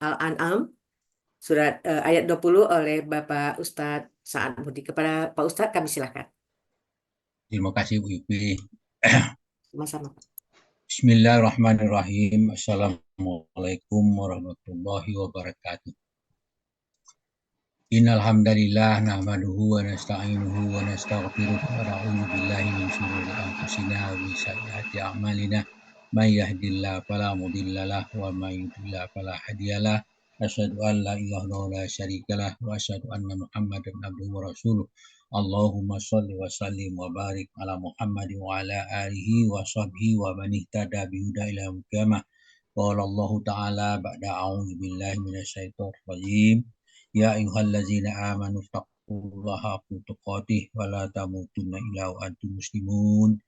Al-An'am surat ayat 20 oleh Bapak Ustadz Sa'ad Budi. Kepada Pak Ustadz kami silakan. Terima kasih Bu Ipi. Sama-sama. Bismillahirrahmanirrahim. Assalamualaikum warahmatullahi wabarakatuh. Innal hamdalillah nahmaduhu wa nasta'inuhu wa nastaghfiruh wa na'udzu billahi min shururi anfusina wa min sayyiati a'malina. May yahdihillahu fala mudilla lahu wa may yudlil fala hadiyalah. Asyhadu an la ilaha illallah wa la syarikalah wa asyhadu anna Muhammadan abduhu wa rasuluh. Allahumma shalli wa sallim wa barik ala Muhammadin wa ala alihi wa sahbihi wa man ihtada bihuda ila yaumil qiyamah. Qala Allah ta'ala ba'da a'udzu billahi minasyaitonir rajim. Ya ayyuhallazina amanu taqullaha haqqa tuqatih wa la tamutunna illa wa antum muslimun.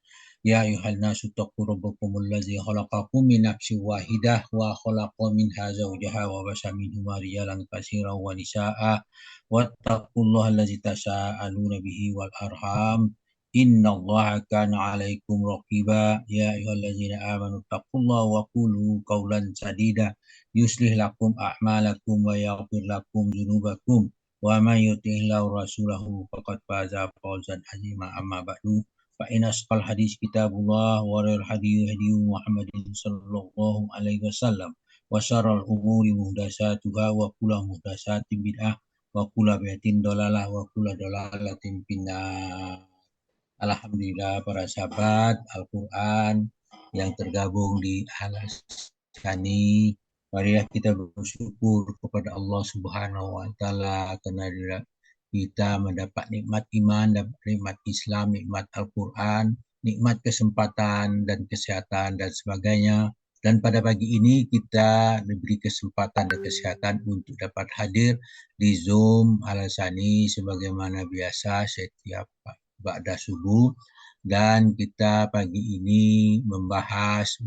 Ya ayyuhan nasu taqu rabbakumul ladzi khalaqakum min nafsin wahidah wa khalaqa minha zawjaha wa basa minhuma rijalan katsiran wa nisaa'a wattaqullaha allazi tasaaluna bihi wal arham innallaha kana 'alaikum raqiba. Ya ayyuhallazina amanu taqullaha wa qulu qawlan sadida yuslih lakum a'malakum wa yaghfir lakum dzunubakum wa may yuti'illahu rasulahu faqad faza fawzan 'azima. Amma ba'du, fa inna asqal hadis kitabullah wa khairul hadi hadi Muhammadin sallallahu alaihi wasallam wa syarrul umuri muhdatsatuha wa kullu muhdatsatin bid'ah wa kullu bid'atin dhalalah wa kullu dhalalatin finnar. Alhamdulillah para sahabat Al-Quran yang tergabung di Al-Asani, marilah kita bersyukur kepada Allah Subhanahu wa Ta'ala karena kita mendapat nikmat iman, dapat nikmat Islam, nikmat Al-Quran, nikmat kesempatan dan kesehatan dan sebagainya. Dan pada pagi ini kita diberi kesempatan dan kesehatan untuk dapat hadir di Zoom Al-Asani sebagaimana biasa setiap ba'da subuh. Dan kita pagi ini membahas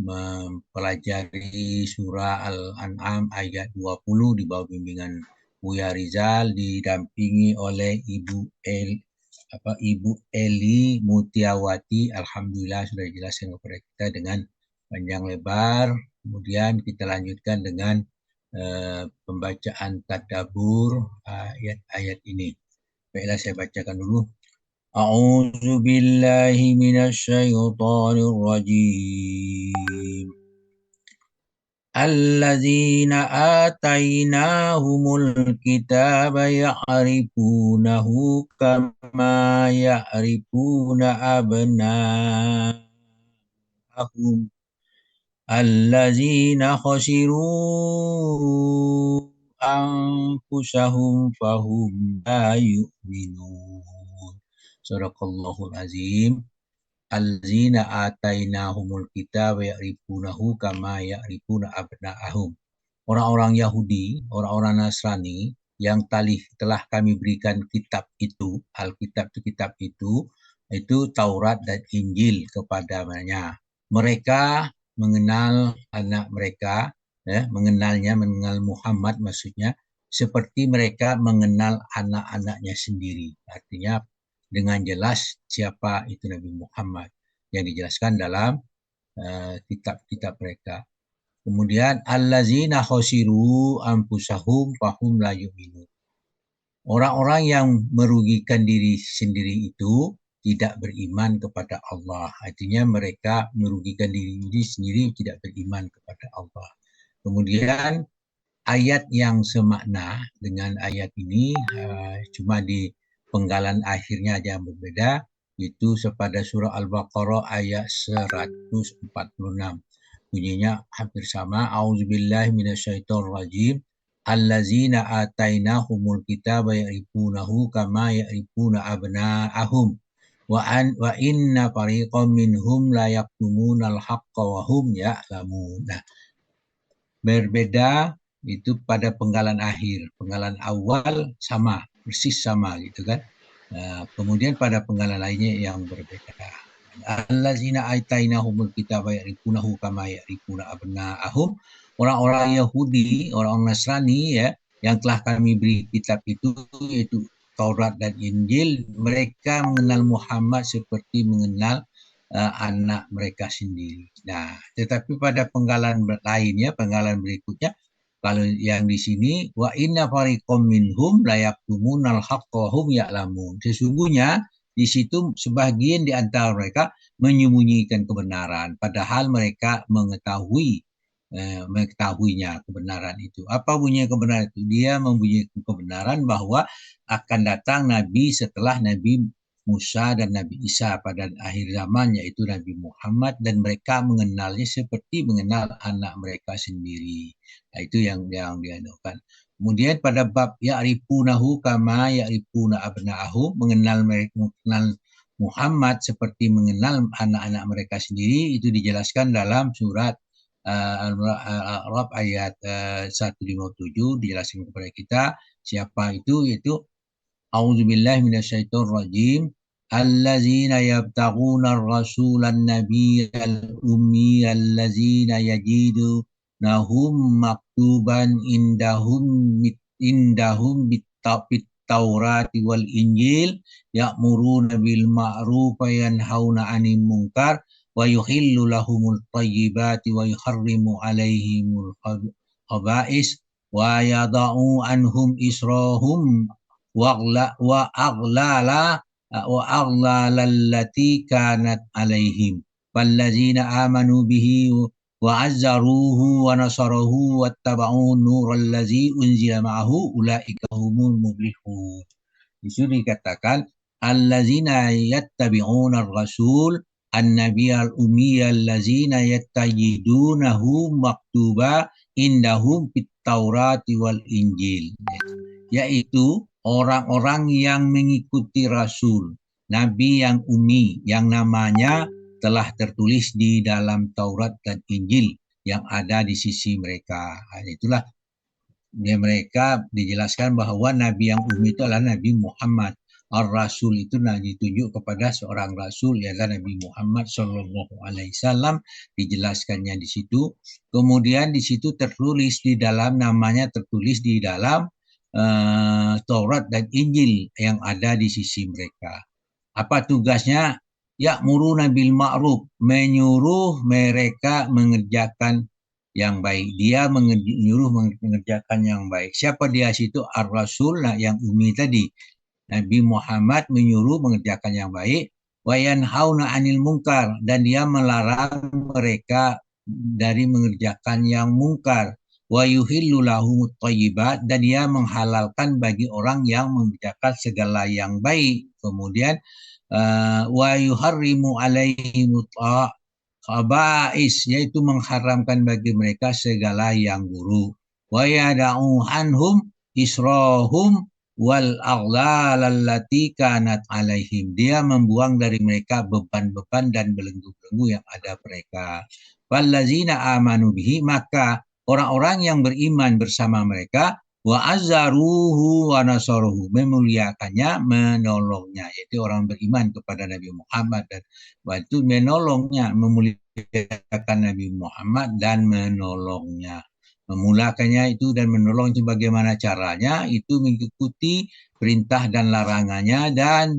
mempelajari surah Al-An'am ayat 20 di bawah bimbingan Buya Rizal didampingi oleh Ibu Eli Mutiawati. Alhamdulillah sudah dijelaskan kepada kita dengan panjang lebar. Kemudian kita lanjutkan dengan pembacaan tadabbur ayat-ayat ini. Baiklah, saya bacakan dulu. A'udzu billahi minasyaitonir rajim. Alladzina atainahumul kitaba ya'rifunahu kama ya'rifuna abna'ahum. Alladzina khasiru anfusahum fahum la yu'minun. Sadaqallahul azim. Alladzina atainahumul kitaba ya'rifunahu kama ya'rifuna abna'ahum. Orang-orang Yahudi, orang-orang Nasrani yang telah kami berikan kitab itu, Alkitab itu kitab itu Taurat dan Injil kepadanya. Mereka mengenal anak mereka, mengenal Muhammad maksudnya, seperti mereka mengenal anak-anaknya sendiri. Artinya dengan jelas siapa itu Nabi Muhammad yang dijelaskan dalam kitab-kitab mereka. Kemudian allazina khasiru anfusahum fahum la yu'minun. Orang-orang yang merugikan diri sendiri itu tidak beriman kepada Allah. Artinya mereka merugikan diri sendiri, tidak beriman kepada Allah. Kemudian ayat yang semakna dengan ayat ini cuma di penggalan akhirnya aja yang berbeda, itu pada surah Al-Baqarah ayat 146. Bunyinya hampir sama. A'udzubillahi minasyaitonir rajim. Allazina atainahumul kitaba ya'rifunahu kama ya'rifuna abna'ahum wa inna fariqam minhum la yaktumunal haqqa wa hum ya'lamun. Nah, berbeda itu pada penggalan akhir. Penggalan awal sama, persis sama gitu kan. Kemudian pada penggalan lainnya yang berbeda. Allazina atainahumul kitaba ya'rifunahu kama ya'rifuna abna'ahum. Orang-orang Yahudi, orang-orang Nasrani ya, yang telah kami beri kitab itu, yaitu Taurat dan Injil, mereka mengenal Muhammad seperti mengenal anak mereka sendiri. Nah, tetapi pada penggalan lainnya, penggalan berikutnya, Kalau yang di sini wa inna fariqam minhum la yaktumunal haqqa wa hum ya'lamun. Sesungguhnya di situ sebagian di antara mereka menyembunyikan kebenaran padahal mereka mengetahuinya kebenaran itu. Apa bunyi kebenaran itu? Dia membunyikan kebenaran bahwa akan datang nabi setelah Nabi Musa dan Nabi Isa pada akhir zaman, yaitu Nabi Muhammad, dan mereka mengenalnya seperti mengenal anak mereka sendiri. Nah, itu yang dianukan. Kemudian pada bab ya'rifunahu kama ya'rifuna abna'ahu, mengenal Muhammad seperti mengenal anak-anak mereka sendiri, itu dijelaskan dalam surat Al-A'raf ayat 157, dijelaskan kepada kita siapa itu, yaitu a'udzubillahi minasyaitonir rajim. Allazina yabtaguna ar-rasulan nabiyyal ummi allazina yajidunahum maktuban indahum bit-taurati wal injil ya'muruna bil ma'ruf wa yanhauna 'anil munkar wa yuhillu lahumul thayyibati wa yuharrimu 'alaihimul khaba'is wa yada'u anhum israhum وأغلال كانت عليهم فالذين آمنوا به وعزروه ونصروه واتبعوا النور الذي أنزل معه أولئك هم المفلحون. Itu dikatakan allazina yattabi'una ar-rasul an-nabiyal ummiyal lazina yattajidunahu maktuba indahum fit taurati wal injil, yaitu orang-orang yang mengikuti Rasul, Nabi yang umi, yang namanya telah tertulis di dalam Taurat dan Injil yang ada di sisi mereka. Itulah mereka dijelaskan bahwa Nabi yang umi itu adalah Nabi Muhammad. Ar-Rasul itu ditunjuk kepada seorang Rasul, yaitu Nabi Muhammad Sallallahu Alaihi Wasallam, dijelaskannya di situ. Kemudian di situ tertulis di dalam, namanya tertulis di dalam Taurat dan Injil yang ada di sisi mereka. Apa tugasnya? Ya'muruna bil ma'ruf, menyuruh mereka mengerjakan yang baik. Dia menyuruh mengerjakan yang baik. Siapa dia situ? Ar-Rasul, yang umi tadi. Nabi Muhammad menyuruh mengerjakan yang baik. Wa yanhauna 'anil munkar, dan dia melarang mereka dari mengerjakan yang mungkar. Wa yuhillu lahumut thayyibat, dan dia menghalalkan bagi orang yang mengerjakan segala yang baik. Kemudian wa yuharrimu alaihimut khaba'is, yaitu mengharamkan bagi mereka segala yang buruk. Wa yada'u anhum israhum wal aghlal allati kanat alaihim, dia membuang dari mereka beban-beban dan belenggu-belenggu yang ada mereka. Wallazina amanu bihi, maka orang-orang yang beriman bersama mereka, wa azzaruhu wa nasaruhu, memuliakannya, menolongnya, yaitu orang beriman kepada Nabi Muhammad, dan waktu menolongnya, memuliakan Nabi Muhammad dan menolongnya. Memulakannya itu dan menolong itu bagaimana caranya? Itu mengikuti perintah dan larangannya, dan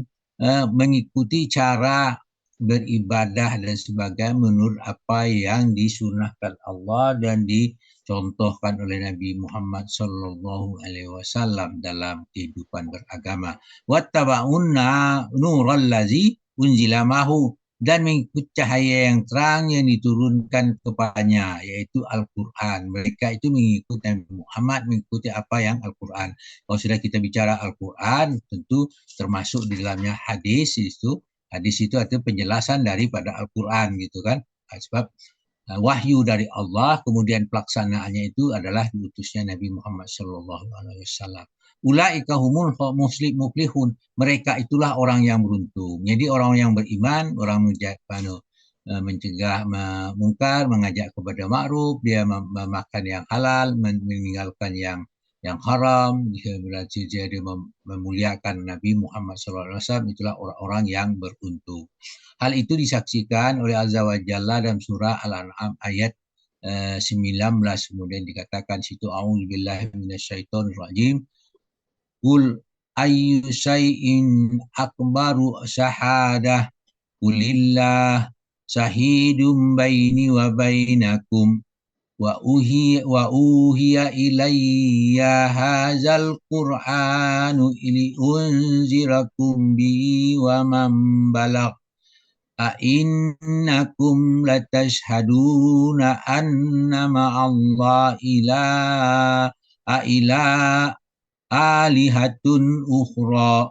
mengikuti cara beribadah dan sebagainya menurut apa yang disunahkan Allah dan dicontohkan oleh Nabi Muhammad Sallallahu Alaihi Wasallam dalam kehidupan beragama. Wattaba'unna nurallazi unzila mahu, dan mengikut cahaya yang terang yang diturunkan kepadanya, yaitu Al-Quran. Mereka itu mengikut Nabi Muhammad, mengikuti apa yang Al-Quran. Kalau sudah kita bicara Al-Quran, tentu termasuk di dalamnya hadis itu. Hadis itu artinya penjelasan daripada Al-Quran gitu kan. Sebab wahyu dari Allah, kemudian pelaksanaannya itu adalah diutusnya Nabi Muhammad Sallallahu Alaihi Wasallam. Ulaika humul muflihun, mereka itulah orang yang beruntung. Jadi orang yang beriman, orang mencegah mungkar, mengajak kepada ma'ruf, dia memakan yang halal, meninggalkan yang haram, berarti dia memuliakan Nabi Muhammad SAW, itulah orang-orang yang beruntung. Hal itu disaksikan oleh Azza wa Jalla dalam surah Al-An'am ayat 19, kemudian dikatakan situ a'udzubillahi minasyaitonir rajim. Qul ayyu syai'in akbaru syahadah qulillah syahidum baini wa bainakum wa uhiya ilayya hadzal qur'anu li unzirakum bihi wa man balagh a innakum latashhaduna anna ma'allah ila alihatun ukhra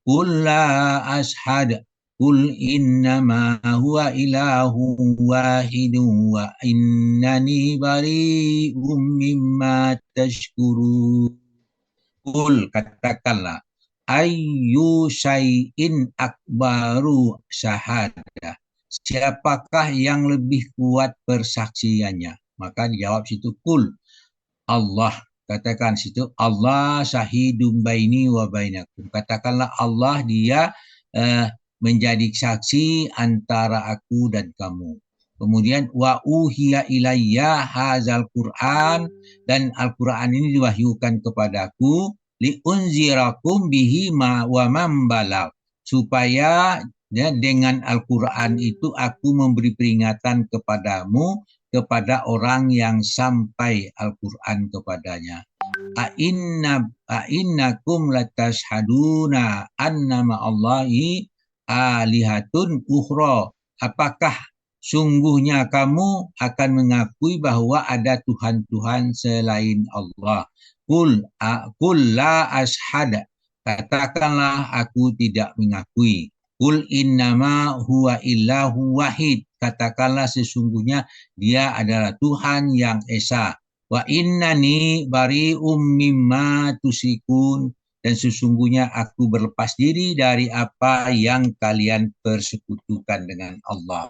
qul la ashhad qul innama huwa ilahu wahidun wa innani bari'um mimma tashkurun. Qul, katakanlah, ayyu syai'in akbaru syahadah, siapakah yang lebih kuat persaksiannya? Maka dijawab situ kul, Allah. Katakan situ Allah syahidum baini wa bainakum. Katakanlah Allah dia menjadi saksi antara aku dan kamu. Kemudian wa uhiya ilayya hazal Qur'an, dan Al-Qur'an ini diwahyukan kepadaku li unzirakum bihi ma wa man balagh, supaya ya, dengan Al-Qur'an itu aku memberi peringatan kepadamu, kepada orang yang sampai Al-Qur'an kepadanya. A'innakum latashhaduna anna ma'allahi alihatun ukhra. Apakah sungguhnya kamu akan mengakui bahwa ada Tuhan-Tuhan selain Allah? Qul la ashhad. Katakanlah aku tidak mengakui. Qul innama huwa illahu wahid. Katakanlah sesungguhnya dia adalah Tuhan yang esa. Wa innani bari'um mimma tusyrikun, dan sesungguhnya aku berlepas diri dari apa yang kalian persekutukan dengan Allah.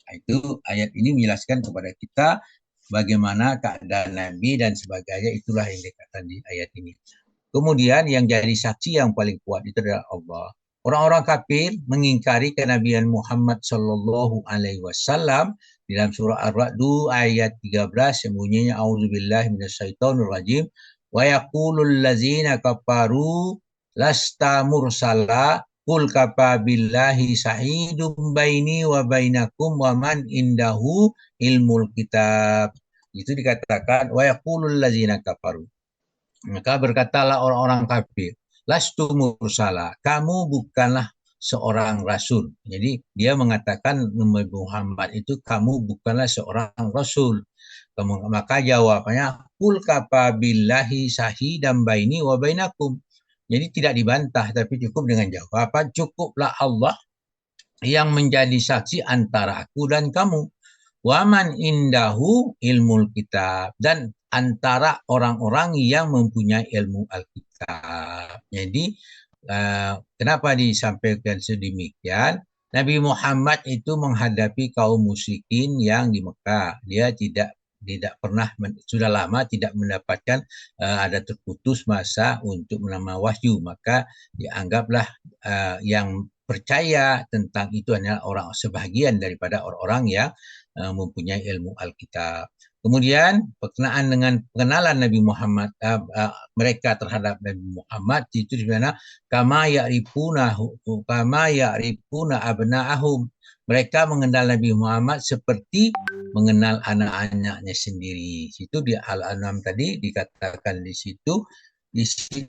Itu ayat ini menjelaskan kepada kita bagaimana keadaan Nabi dan sebagainya. Itulah yang dikatakan di ayat ini. Kemudian yang jadi saksi yang paling kuat itu adalah Allah. Orang-orang kafir mengingkari kenabian Muhammad sallallahu alaihi wasallam dalam surah Ar-Ra'd ayat 13 yang bunyinya auzubillahi minasyaitonir rajim wa yaqulul ladzina kafaru lasta mursala qul kafa billahi syahidum baini wa bainakum wa man indahu ilmul kitab. Itu dikatakan wa yaqulul ladzina kafaru. Maka berkatalah orang-orang kafir, lastu mursala, kamu bukanlah seorang rasul. Jadi dia mengatakan Nabi Muhammad itu kamu bukanlah seorang rasul. Maka jawabannya kul kafa billahi syahidan baini wa bainakum. Jadi tidak dibantah tapi cukup dengan jawaban cukuplah Allah yang menjadi saksi antara aku dan kamu. Waman indahu ilmul kitab, dan antara orang-orang yang mempunyai ilmu Alkitab. Jadi kenapa disampaikan sedemikian? Nabi Muhammad itu menghadapi kaum musyrikin yang di Mekah. Dia tidak pernah sudah lama tidak mendapatkan ada terputus masa untuk menerima wahyu, maka dianggaplah yang percaya tentang itu hanyalah orang sebahagian daripada orang-orang yang mempunyai ilmu Alkitab. Kemudian pengenalan Nabi Muhammad, mereka terhadap Nabi Muhammad itu di mana kama ya'rifuna abna'ahum. Mereka mengenal Nabi Muhammad seperti mengenal anak-anaknya sendiri. Situ di Al-An'am tadi dikatakan di situ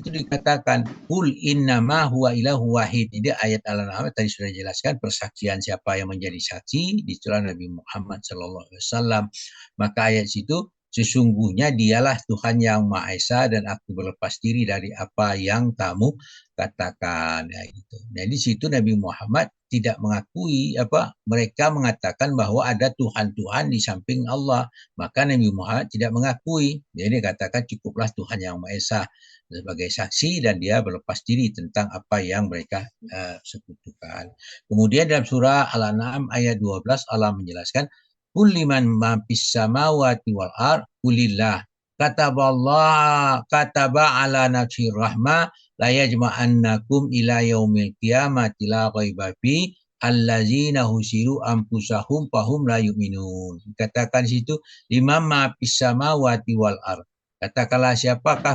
dikatakan qul innama huwa ilahu wahid. Jadi ayat Al-An'am tadi sudah dijelaskan persaksian siapa yang menjadi saksi di surah Nabi Muhammad sallallahu alaihi wasallam. Maka ayat situ sesungguhnya dialah Tuhan yang Maha Esa dan aku berlepas diri dari apa yang kamu katakan. Ya, gitu. Nah, di situ Nabi Muhammad tidak mengakui mereka mengatakan bahwa ada Tuhan-Tuhan di samping Allah. Maka Nabi Muhammad tidak mengakui. Jadi katakan cukuplah Tuhan yang Maha Esa sebagai saksi dan dia berlepas diri tentang apa yang mereka sekutukan. Kemudian dalam surah Al-An'am ayat 12 Allah menjelaskan kulliman ma fis samawati wal ard kulillah kataba ala nafsi rahmah la yajma'annakum ila yaumil qiyamati la ghaiba fi allazina husiru anfusahum fahum la yu'minun. Katakan situ lima ma fis samawati wal ard. Katakanlah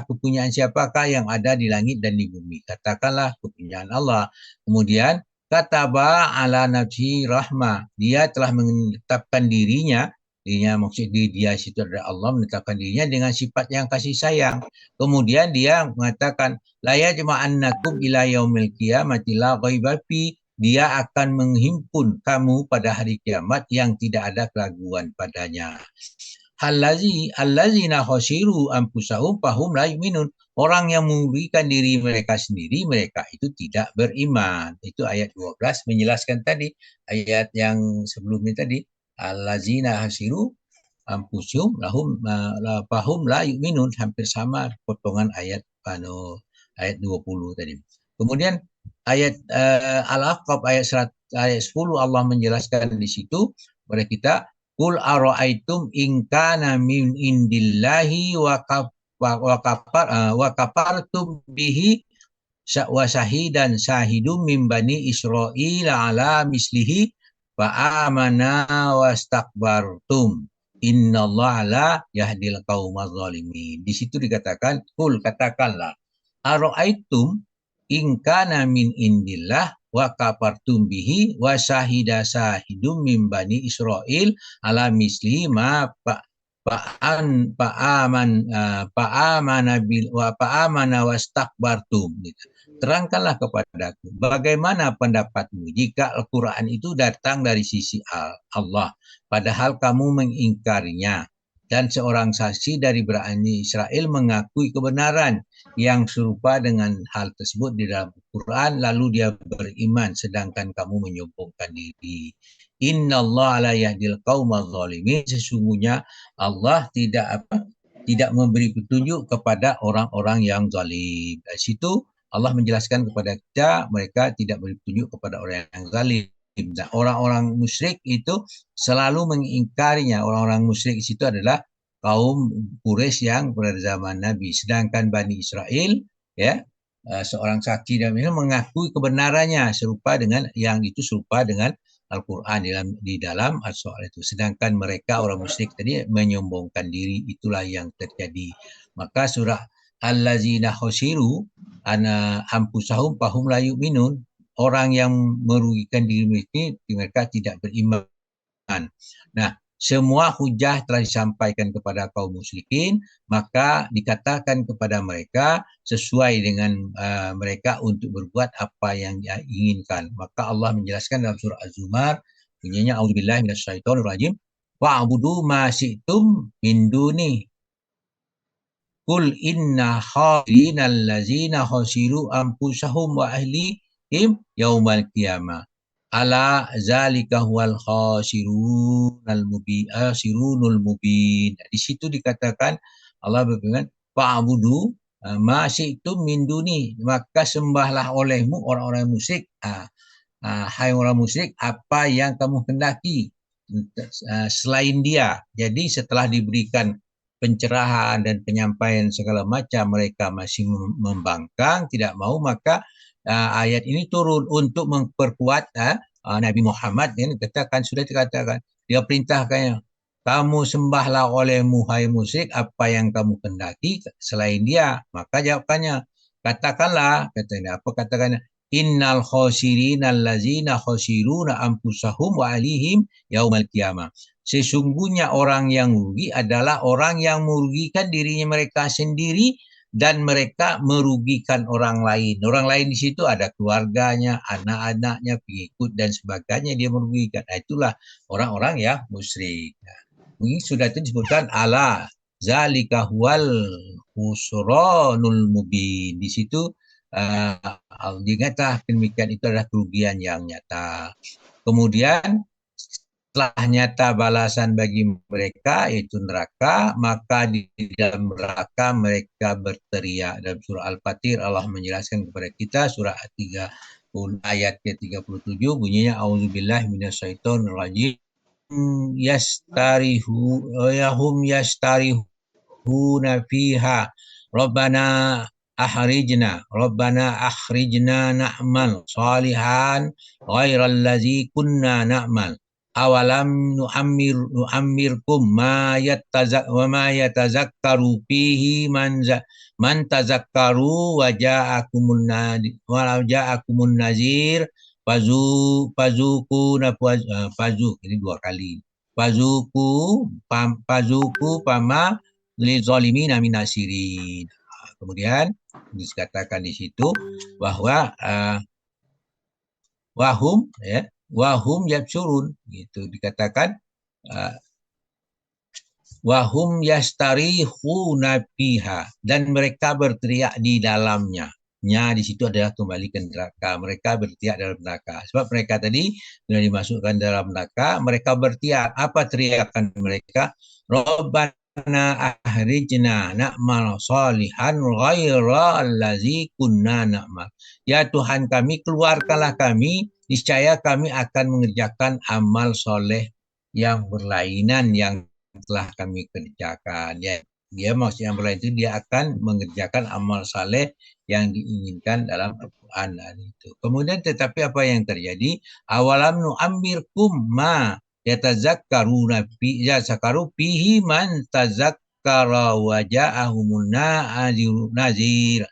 kepunyaan siapakah yang ada di langit dan di bumi. Katakanlah kepunyaan Allah. Kemudian kataba ala nafsi rahmah. Dia telah menetapkan dirinya Dirinya maksud dia situ adalah Allah menetapkan dirinya dengan sifat yang kasih sayang. Kemudian dia mengatakan la yajma'annakum ila yaumil qiyamati la ghaiba fi, dia akan menghimpun kamu pada hari kiamat yang tidak ada keraguan padanya. Allazina khasiru anfusahum fahum la yu'minun. Orang yang merugikan diri mereka sendiri, mereka itu tidak beriman. Itu ayat 12 menjelaskan tadi. Ayat yang sebelumnya tadi. Allazina khasiru anfusahum fahum la yu'minun. Hampir sama potongan ayat ayat 20 tadi. Kemudian ayat Al-Ahqaf ayat 10 Allah menjelaskan di situ kepada kita, Qul ara'aitum in kana min indillahi wa kafartum bihi wa sahidan sahidum min bani Israil ala mislihi fa amana wastakbartum innallaha la yahdil qaumaz zalimin. Di situ dikatakan, qul katakanlah, ara'aitum in kana min indillah wa kafartum bihi wa syahida sahidum min bani Israil ala misli ma amana bil wa amana wastakbartum. Terangkanlah kepadaku bagaimana pendapatmu jika Al-Quran itu datang dari sisi Allah padahal kamu mengingkarinya, dan seorang saksi dari Bani Israel mengakui kebenaran yang serupa dengan hal tersebut di dalam Al-Quran, lalu dia beriman sedangkan kamu menyombongkan diri. Innallaha la yahdil qaumaz zalimin. Sesungguhnya Allah tidak memberi petunjuk kepada orang-orang yang zalim. Dari situ Allah menjelaskan kepada kita mereka tidak beri petunjuk kepada orang yang zalim. Dan orang-orang musyrik itu selalu mengingkarinya. Orang-orang musyrik itu adalah kaum Quraisy yang pada zaman Nabi. Sedangkan Bani Israel, ya, seorang saksi dan mengakui kebenarannya serupa dengan yang itu serupa dengan Al-Quran di dalam soal itu. Sedangkan mereka orang musyrik tadi menyombongkan diri, itulah yang terjadi. Maka surah Allazina khosiru anfusahum fahum la yu'minun. Orang yang merugikan diri mereka tidak beriman. Nah, semua hujah telah disampaikan kepada kaum musyrikin, maka dikatakan kepada mereka sesuai dengan mereka untuk berbuat apa yang dia inginkan. Maka Allah menjelaskan dalam surah Az-Zumar, bunyinya auzubillahi minasyaitonirrajim, wa'budu ma syi'tum min duni. Qul inna khasirinal ladzina khasiru anfusahum wa ahlihim yaumal qiyamah. Ala zalika huwal khasirunul mubin. Di situ dikatakan Allah berfirman, fa'budu ma syi'tum min duni, maka sembahlah olehmu orang-orang musyrik. Hai orang musyrik, apa yang kamu hendaki selain dia. Jadi setelah diberikan pencerahan dan penyampaian segala macam, mereka masih membangkang, tidak mau, maka ayat ini turun untuk memperkuat Nabi Muhammad. Sudah dikatakan, dia perintahkannya, kamu sembahlah olehmu hai musyrik apa yang kamu kendaki selain dia. Maka jawabannya, katakanlah, katanya apa, katakannya, innal khosirinal lazina khosiruna anfusahum wa alihim yaumal qiyamah. Sesungguhnya orang yang rugi adalah orang yang merugikan dirinya mereka sendiri dan mereka merugikan orang lain. Orang lain di situ ada keluarganya, anak-anaknya, pengikut dan sebagainya, dia merugikan. Nah, itulah orang-orang yang musyrik. Nah, ini sudah itu disebutkan ala zalika huwal khusranul mubin. Di situ diingatlah demikian, itu adalah kerugian yang nyata. Kemudian setelah nyata balasan bagi mereka yaitu neraka, maka di dalam neraka mereka berteriak. Dalam surah Al-Fatir Allah menjelaskan kepada kita, surah 3 ayat ke-37 bunyinya auzubillahi minasyaitonirrajim, yastarihuna fiha rabbana akhrijna na'mal salihan ghairal ladzi kunna na'mal awalam nu'ammirkum ma yatazakkaru fihi man tazakkaru wa ja'akumun nazir fazuku ini 2 kali, Fazuku pama lil zalimina minasirin. Kemudian dikatakan di situ bahwa wahum ya wahum yabsurun gitu dikatakan uh, wahum yastarihuna fiha dan mereka berteriak di dalamnya. Nya di situ adalah kembali ke neraka. Mereka berteriak dalam neraka. Sebab mereka tadi sudah dimasukkan dalam neraka, mereka berteriak. Apa teriakan mereka? Rabbana ahrijna na'mal salihan ghaira allazi kunna na'mal. Ya Tuhan kami, keluarkanlah kami, niscaya kami akan mengerjakan amal soleh yang berlainan yang telah kami kerjakan. Ya, dia maksudnya yang berlain itu dia akan mengerjakan amal saleh yang diinginkan dalam Al-Quran itu. Kemudian tetapi apa yang terjadi? Awalam nu'ammirkum ma yatazakkaruna fi yazakaru fihi man tazakkara wa ja'ahumun nazir.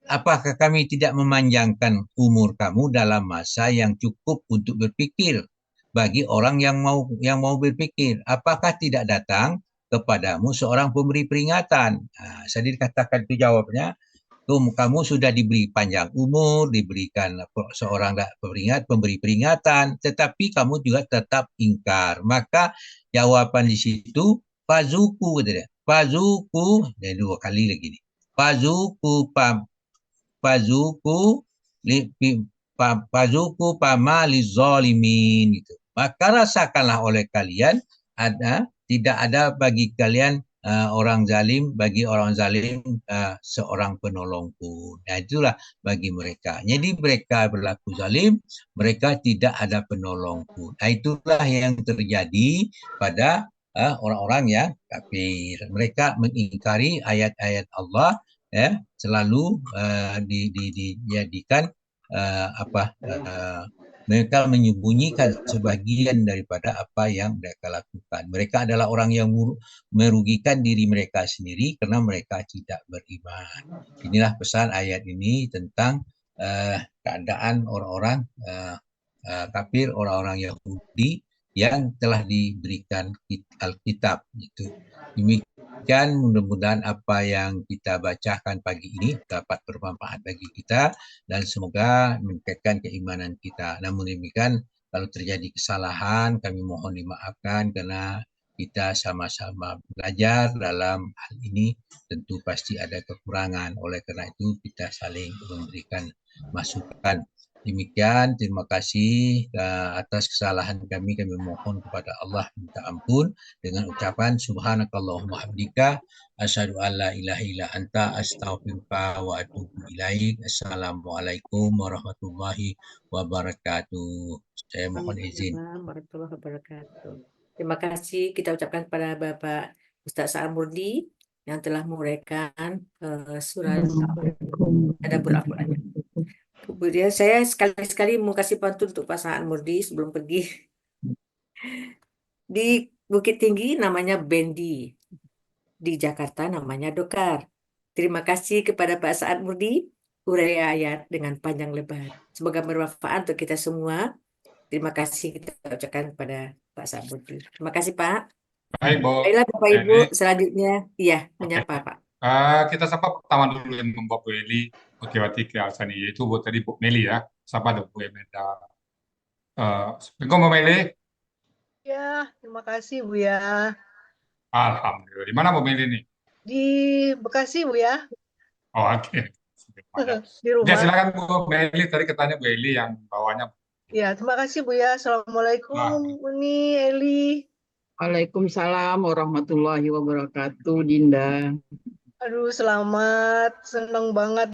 Apakah kami tidak memanjangkan umur kamu dalam masa yang cukup untuk berpikir bagi orang yang mau berpikir? Apakah tidak datang kepadamu seorang pemberi peringatan? Nah, saya dikatakan itu jawabnya, kamu sudah diberi panjang umur, diberikan seorang pemberi peringatan, tetapi kamu juga tetap ingkar. Maka jawaban di situ, pazuku, pazuku, dan dua kali lagi nih. Pazuku Pazuku Pazuku pama lizolimin gitu. Maka rasakanlah oleh kalian tidak ada bagi kalian orang zalim bagi orang zalim seorang penolong pun. Nah, itulah bagi mereka. Jadi mereka berlaku zalim, mereka tidak ada penolong pun. Nah, itulah yang terjadi pada orang-orang yang kafir. Mereka mengingkari ayat-ayat Allah ya selalu dijadikan mereka menyembunyikan sebagian daripada apa yang mereka lakukan. Mereka adalah orang yang merugikan diri mereka sendiri karena mereka tidak beriman. Inilah pesan ayat ini tentang keadaan orang-orang kafir, orang-orang Yahudi yang telah diberikan Alkitab itu. Demikian mudah-mudahan apa yang kita bacakan pagi ini dapat bermanfaat bagi kita dan semoga meningkatkan keimanan kita. Namun demikian kalau terjadi kesalahan kami mohon dimaafkan karena kita sama-sama belajar dalam hal ini tentu pasti ada kekurangan. Oleh karena itu kita saling memberikan masukan. Demikian, terima kasih atas kesalahan kami. Kami mohon kepada Allah minta ampun dengan ucapan subhanakallahumma hamdika asyhadu an la ilaha illa anta astaghfiruka wa atubu ilaik. Assalamualaikum warahmatullahi wabarakatuh. Saya mohon izin. Waalaikumsalam warahmatullahi wabarakatuh. Terima kasih kita ucapkan kepada Bapak Ustaz Sa'ad Murdi yang telah menguraikan surat Tadabbur Al-Quran. Kemudian saya sekali-sekali mau kasih pantun untuk Pak Sa'ad Murdi sebelum pergi. Di Bukit Tinggi namanya Bendi, di Jakarta namanya Dokar. Terima kasih kepada Pak Sa'ad Murdi, uraian ayat dengan panjang lebar. Semoga bermanfaat untuk kita semua. Terima kasih kita ucapkan kepada Pak Sa'ad Murdi. Terima kasih Pak. Baik, Bu Baiklah Bapak Ibu, Eli. selanjutnya iya Oke. menyapa Pak. Kita sapa pertama dulu yang membawa Bu Eli. Oke, waktu ke Alsani, yaitu Bu tadi Bu Meli ya. Sapa dong Bu Emenda. Assalamualaikum Bu Meli. Ya, terima kasih Bu ya. Alhamdulillah. Di mana Bu Meli nih? Di Bekasi Bu ya, Oh, oke. di Oke, rumah. silakan Bu Meli. Tadi katanya Bu Eli yang bawanya. Ya, terima kasih Bu ya. Assalamualaikum Uni, Eli. Waalaikumsalam warahmatullahi wabarakatuh, Dinda. Aduh, selamat. Senang banget